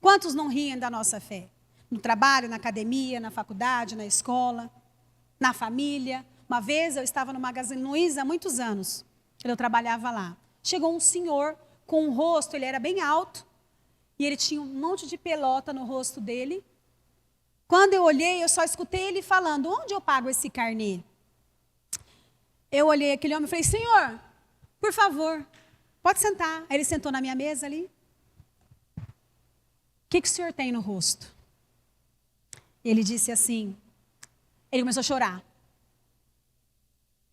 Quantos não riem da nossa fé? No trabalho, na academia, na faculdade, na escola, na família. Uma vez eu estava no Magazine Luiza há muitos anos. Eu trabalhava lá. Chegou um senhor com um rosto, ele era bem alto, e ele tinha um monte de pelota no rosto dele. Quando eu olhei, eu só escutei ele falando: onde eu pago esse carnê? Eu olhei aquele homem e falei: senhor, por favor, pode sentar. Aí ele sentou na minha mesa ali. O que o senhor tem no rosto? Ele disse assim, ele começou a chorar.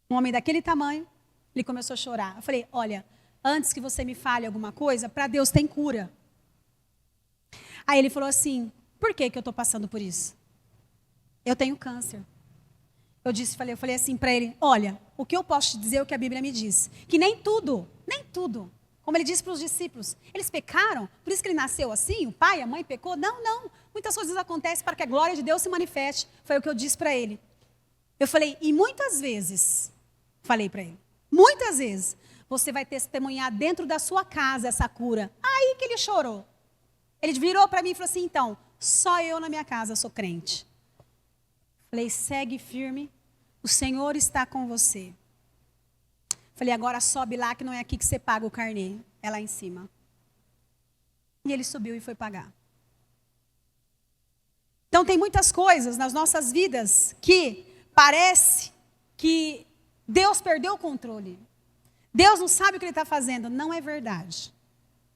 Um homem daquele tamanho, ele começou a chorar. Eu falei: olha, antes que você me fale alguma coisa, para Deus tem cura. Aí ele falou assim: por que eu estou passando por isso? Eu tenho câncer. Eu falei assim para ele: olha, o que eu posso te dizer é o que a Bíblia me diz. Que nem tudo, como ele disse para os discípulos, eles pecaram, por isso que ele nasceu assim, o pai, a mãe pecou. Não, muitas coisas acontecem para que a glória de Deus se manifeste. Foi o que eu disse para ele. Eu falei: e muitas vezes, falei para ele, muitas vezes, você vai testemunhar dentro da sua casa essa cura. Aí que ele chorou. Ele virou para mim e falou assim: então, só eu na minha casa sou crente. Falei: segue firme, o Senhor está com você. Falei: agora sobe lá, que não é aqui que você paga o carnê, é lá em cima. E ele subiu e foi pagar. Então tem muitas coisas nas nossas vidas que parece que Deus perdeu o controle. Deus não sabe o que Ele está fazendo. Não é verdade.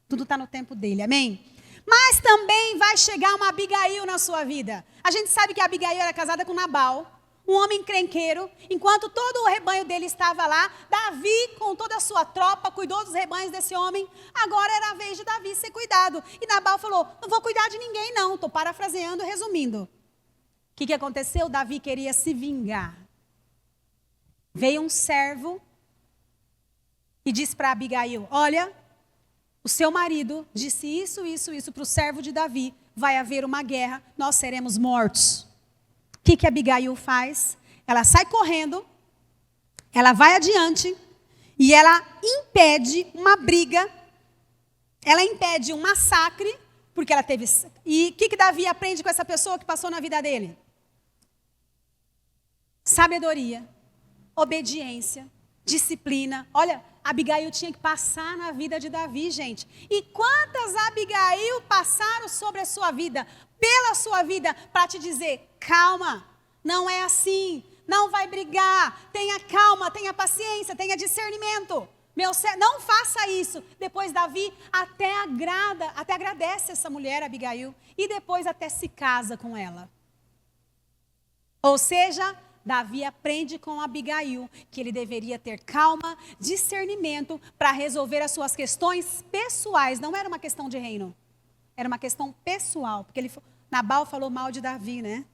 Tudo está no tempo dele, amém? Mas também vai chegar uma Abigail na sua vida. A gente sabe que a Abigail era casada com Nabal, um homem encrenqueiro. Enquanto todo o rebanho dele estava lá, Davi, com toda a sua tropa, cuidou dos rebanhos desse homem. Agora era a vez de Davi ser cuidado. E Nabal falou: não vou cuidar de ninguém não. Estou parafraseando, resumindo. O que aconteceu? Davi queria se vingar. Veio um servo e disse para Abigail: olha, o seu marido disse isso para o servo de Davi. Vai haver uma guerra, nós seremos mortos. O que Abigail faz? Ela sai correndo, ela vai adiante e ela impede uma briga, ela impede um massacre, porque ela teve... E o que Davi aprende com essa pessoa que passou na vida dele? Sabedoria, obediência, disciplina. Olha, Abigail tinha que passar na vida de Davi, gente. E quantas Abigail passaram sobre a sua vida, pela sua vida, para te dizer: calma, não é assim, não vai brigar, tenha calma, tenha paciência, tenha discernimento. Não faça isso. Depois Davi até agradece essa mulher, Abigail, e depois até se casa com ela. Ou seja, Davi aprende com Abigail que ele deveria ter calma, discernimento para resolver as suas questões pessoais. Não era uma questão de reino, era uma questão pessoal, porque Nabal falou mal de Davi, né?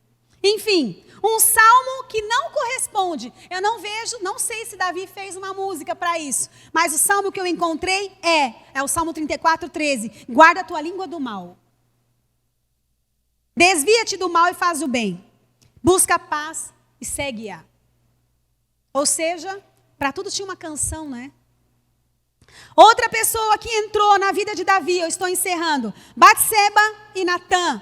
Enfim, um salmo que não corresponde. Eu não sei se Davi fez uma música para isso, mas o salmo que eu encontrei é o Salmo 34:13. Guarda a tua língua do mal. Desvia-te do mal e faz o bem. Busca a paz e segue-a. Ou seja, para tudo tinha uma canção, né? Outra pessoa que entrou na vida de Davi, eu estou encerrando, Batseba e Natã.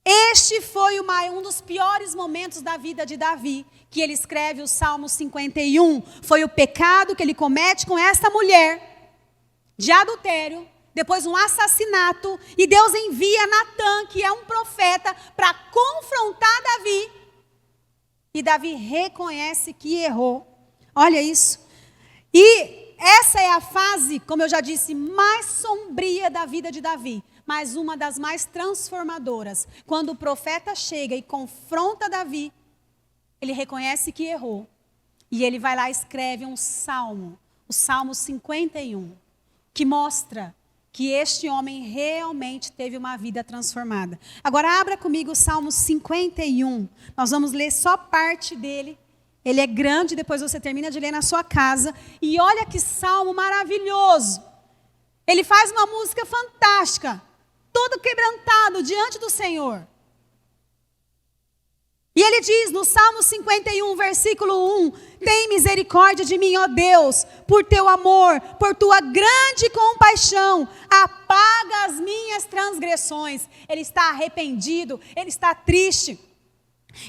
Este foi um dos piores momentos da vida de Davi, que ele escreve o Salmo 51. Foi o pecado que ele comete com esta mulher, de adultério, depois um assassinato, e Deus envia Natã, que é um profeta, para confrontar Davi. E Davi reconhece que errou. Olha isso. E essa é a fase, como eu já disse, mais sombria da vida de Davi, mas uma das mais transformadoras. Quando o profeta chega e confronta Davi, ele reconhece que errou. E ele vai lá e escreve um salmo, o Salmo 51, que mostra que este homem realmente teve uma vida transformada. Agora abra comigo o Salmo 51. Nós vamos ler só parte dele. Ele é grande, depois você termina de ler na sua casa. E olha que salmo maravilhoso. Ele faz uma música fantástica, todo quebrantado diante do Senhor. E ele diz no Salmo 51, versículo 1, tem misericórdia de mim, ó Deus, por teu amor, por tua grande compaixão, apaga as minhas transgressões. Ele está arrependido, ele está triste.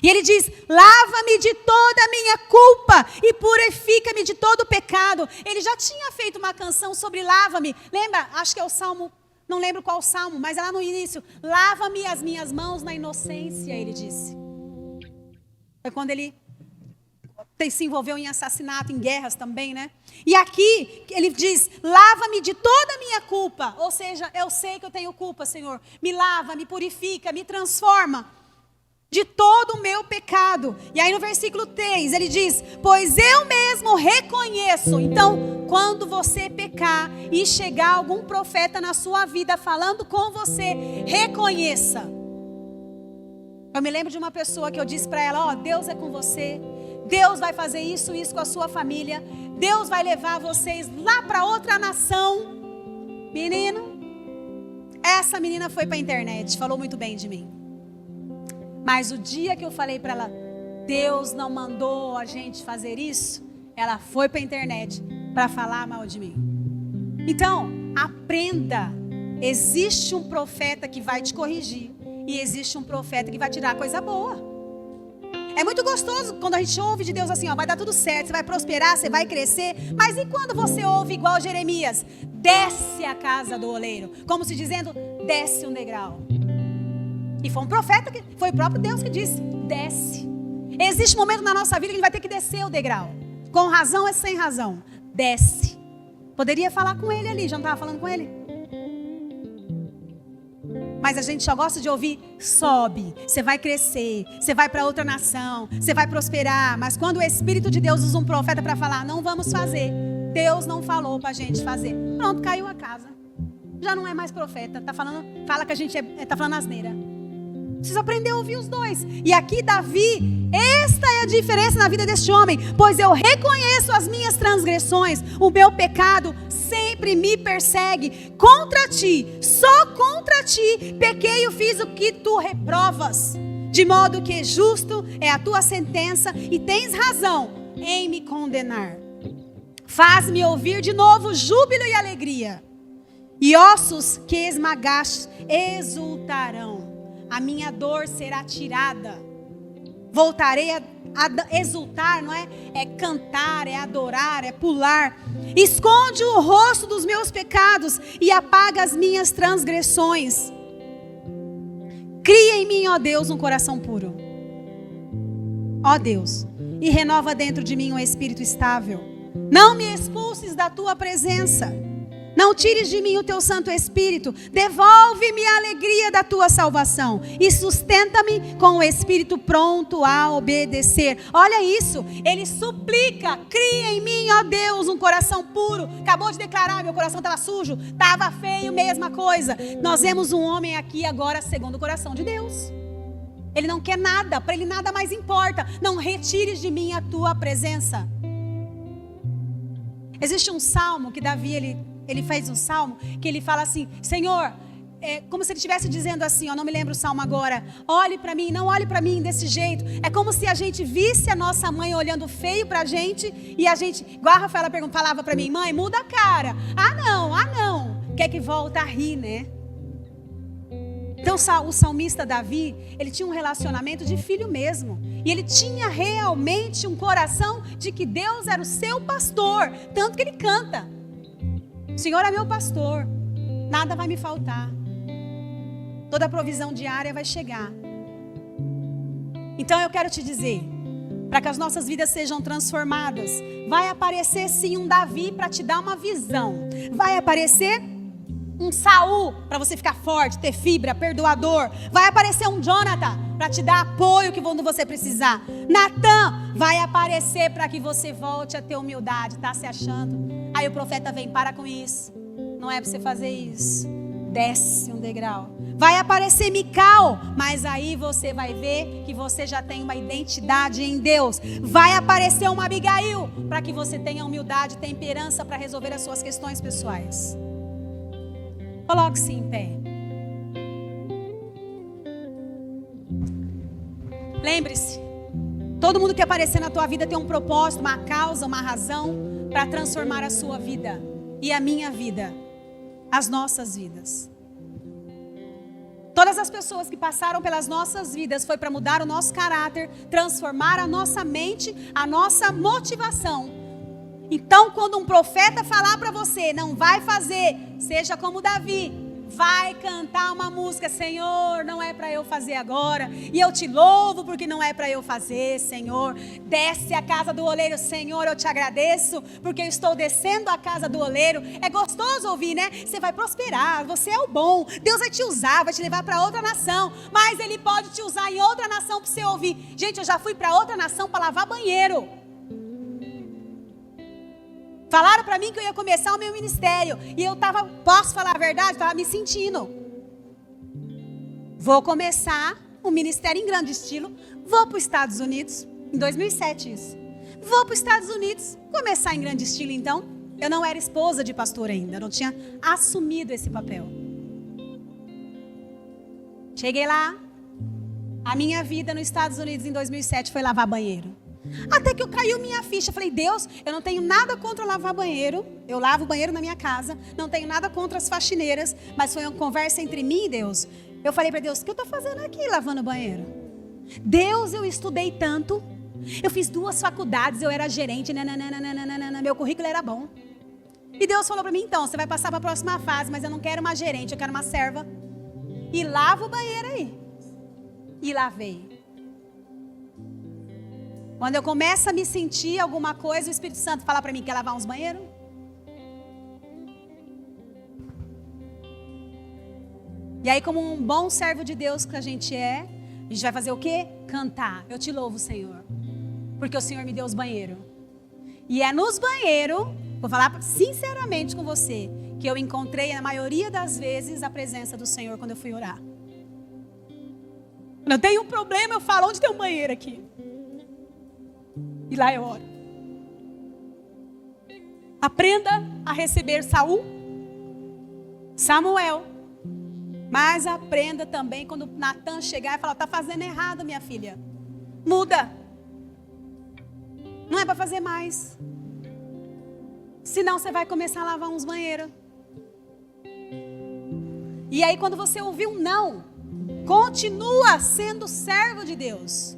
E ele diz, lava-me de toda a minha culpa e purifica-me de todo o pecado. Ele já tinha feito uma canção sobre lava-me, lembra? Acho que é o Salmo, não lembro qual Salmo, mas é lá no início, lava-me as minhas mãos na inocência, ele disse. Foi quando ele se envolveu em assassinato, em guerras também, né? E aqui ele diz, lava-me de toda a minha culpa. Ou seja, eu sei que eu tenho culpa, Senhor. Me lava, me purifica, me transforma de todo o meu pecado. E aí no versículo 3 ele diz, pois eu mesmo reconheço. Então, quando você pecar e chegar algum profeta na sua vida falando com você, reconheça. Eu me lembro de uma pessoa que eu disse para ela, ó, Deus é com você, Deus vai fazer isso com a sua família, Deus vai levar vocês lá para outra nação. Menino, essa menina foi para a internet, falou muito bem de mim. Mas o dia que eu falei para ela, Deus não mandou a gente fazer isso, ela foi para a internet para falar mal de mim. Então, aprenda, existe um profeta que vai te corrigir. E existe um profeta que vai tirar coisa boa. É muito gostoso quando a gente ouve de Deus assim, ó, vai dar tudo certo, você vai prosperar, você vai crescer. Mas e quando você ouve igual Jeremias? Desce a casa do oleiro. Como se dizendo, desce um degrau. E foi um profeta, foi o próprio Deus que disse, desce. Existe um momento na nossa vida que a gente vai ter que descer o degrau. Com razão ou sem razão. Desce. Poderia falar com ele ali, já não estava falando com ele? Mas a gente só gosta de ouvir, sobe, você vai crescer, você vai para outra nação, você vai prosperar. Mas quando o Espírito de Deus usa um profeta para falar, não vamos fazer, Deus não falou para a gente fazer. Pronto, caiu a casa. Já não é mais profeta, fala que a gente está falando asneira. Precisa aprender a ouvir os dois. E aqui Davi, esta é a diferença na vida deste homem. Pois eu reconheço as minhas transgressões, o meu pecado sempre me persegue. Contra ti, só contra ti, pequei e fiz o que tu reprovas. De modo que justo é a tua sentença e tens razão em me condenar. Faz-me ouvir de novo júbilo e alegria. E ossos que esmagaste exultarão. A minha dor será tirada. Voltarei a exultar, não é? É cantar, é adorar, é pular. Esconde o rosto dos meus pecados e apaga as minhas transgressões. Cria em mim, ó Deus, um coração puro. Ó Deus, e renova dentro de mim um espírito estável. Não me expulses da tua presença. Não tires de mim o teu Santo Espírito. Devolve-me a alegria da tua salvação. E sustenta-me com o espírito pronto a obedecer. Olha isso. Ele suplica. Cria em mim, ó Deus, um coração puro. Acabou de declarar, meu coração estava sujo. Estava feio, mesma coisa. Nós vemos um homem aqui agora segundo o coração de Deus. Ele não quer nada. Para ele nada mais importa. Não retires de mim a tua presença. Existe um salmo que Davi, ele fez um salmo que ele fala assim, Senhor, como se ele estivesse dizendo assim, eu não me lembro o salmo agora, olhe para mim, não olhe para mim desse jeito. É como se a gente visse a nossa mãe olhando feio pra gente e a gente, igual a Rafaela falava para mim, mãe, muda a cara. Ah não, quer que volta a rir, né? Então o salmista Davi, ele tinha um relacionamento de filho mesmo. E ele tinha realmente um coração de que Deus era o seu pastor. Tanto que ele canta. O Senhor é meu pastor. Nada vai me faltar. Toda provisão diária vai chegar. Então eu quero te dizer, para que as nossas vidas sejam transformadas, vai aparecer sim um Davi para te dar uma visão. Vai aparecer um Saul para você ficar forte, ter fibra, perdoador. Vai aparecer um Jonathan para te dar apoio que quando você precisar. Natan vai aparecer para que você volte a ter humildade. Tá se achando? Aí o profeta vem, para com isso. não é para você fazer isso. Desce um degrau. Vai aparecer Mical, mas aí você vai ver que você já tem uma identidade em Deus. Vai aparecer uma Abigail, para que você tenha humildade e temperança para resolver as suas questões pessoais. Coloque-se em pé. Lembre-se, todo mundo que aparecer na tua vida tem um propósito, uma causa, uma razão para transformar a sua vida e a minha vida, as nossas vidas. Todas as pessoas que passaram pelas nossas vidas foi para mudar o nosso caráter, transformar a nossa mente, a nossa motivação. Então, quando um profeta falar para você, não vai fazer, seja como Davi, vai cantar uma música, Senhor, não é para eu fazer agora, e eu te louvo porque não é para eu fazer, Senhor. Desce a casa do oleiro, Senhor, eu te agradeço porque eu estou descendo a casa do oleiro. É gostoso ouvir, né? Você vai prosperar, você é o bom, Deus vai te usar, vai te levar para outra nação, mas Ele pode te usar em outra nação para você ouvir. Gente, eu já fui para outra nação para lavar banheiro. Falaram para mim que eu ia começar o meu ministério. E eu estava, posso falar a verdade? Estava me sentindo. Vou começar um ministério em grande estilo. Vou para os Estados Unidos. Em 2007 isso. Vou para os Estados Unidos. Começar em grande estilo então. Eu não era esposa de pastor ainda. Eu não tinha assumido esse papel. Cheguei lá. A minha vida nos Estados Unidos em 2007 foi lavar banheiro. Até que caiu minha ficha. Falei, Deus, eu não tenho nada contra lavar banheiro. Eu lavo banheiro na minha casa. Não tenho nada contra as faxineiras. Mas foi uma conversa entre mim e Deus. Eu falei para Deus, o que eu estou fazendo aqui lavando banheiro? Deus, eu estudei tanto. Eu fiz 2 faculdades, eu era gerente. Meu currículo era bom. E Deus falou para mim, então, você vai passar para a próxima fase. Mas eu não quero uma gerente, eu quero uma serva. E lava o banheiro aí. E lavei. Quando eu começo a me sentir alguma coisa, o Espírito Santo fala para mim, quer lavar uns banheiros? E aí, como um bom servo de Deus que a gente vai fazer o quê? Cantar. Eu te louvo, Senhor. Porque o Senhor me deu os banheiros. E é nos banheiros, vou falar sinceramente com você, que eu encontrei, na maioria das vezes, a presença do Senhor quando eu fui orar. Quando eu tenho um problema, eu falo, onde tem um banheiro aqui? E lá eu oro. Aprenda a receber Samuel. Mas aprenda também quando Natan chegar e falar, está fazendo errado, minha filha. Muda. Não é para fazer mais. Senão você vai começar a lavar uns banheiros. E aí quando você ouvir um não, continua sendo servo de Deus.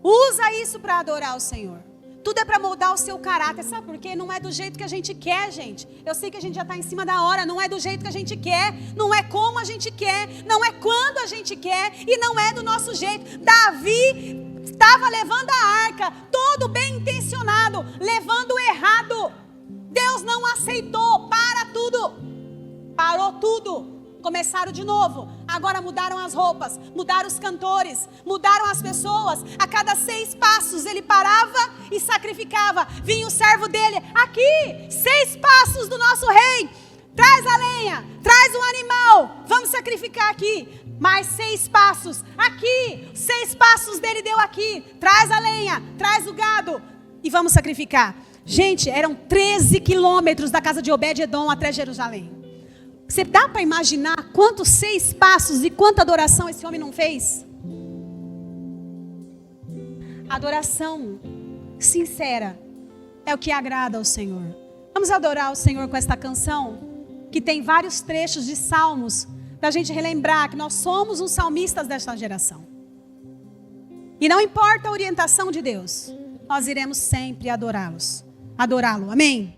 Usa isso para adorar o Senhor. Tudo é para moldar o seu caráter, sabe por quê? Não é do jeito que a gente quer, gente. Eu sei que a gente já está em cima da hora, não é do jeito que a gente quer, não é como a gente quer, não é quando a gente quer e não é do nosso jeito. Davi estava levando a arca, todo bem intencionado, levando o errado. Deus não aceitou, parou tudo. Começaram de novo, agora mudaram as roupas, mudaram os cantores, mudaram as pessoas. A cada 6 passos ele parava e sacrificava. Vinha o servo dele, aqui, 6 passos do nosso rei. Traz a lenha, traz um animal, vamos sacrificar aqui. Mais 6 passos, aqui, 6 passos dele deu aqui. Traz a lenha, traz o gado e vamos sacrificar. Gente, eram 13 quilômetros da casa de Obed-Edom até Jerusalém. Você dá para imaginar quantos 6 passos e quanta adoração esse homem não fez? Adoração sincera é o que agrada ao Senhor. Vamos adorar o Senhor com esta canção, que tem vários trechos de salmos, para a gente relembrar que nós somos os salmistas desta geração. E não importa a orientação de Deus, nós iremos sempre adorá-lo. Amém?